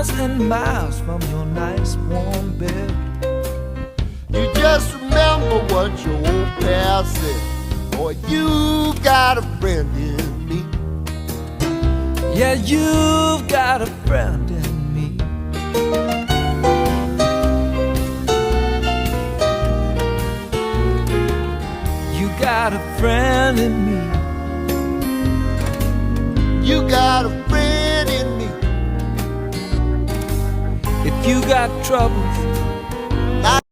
miles and miles from your nice warm bed. You just remember what your old past said. Boy, you got a friend in me. Yeah, you've got a friend in me. You got a friend in me. You got a friend in me. If you got troubles,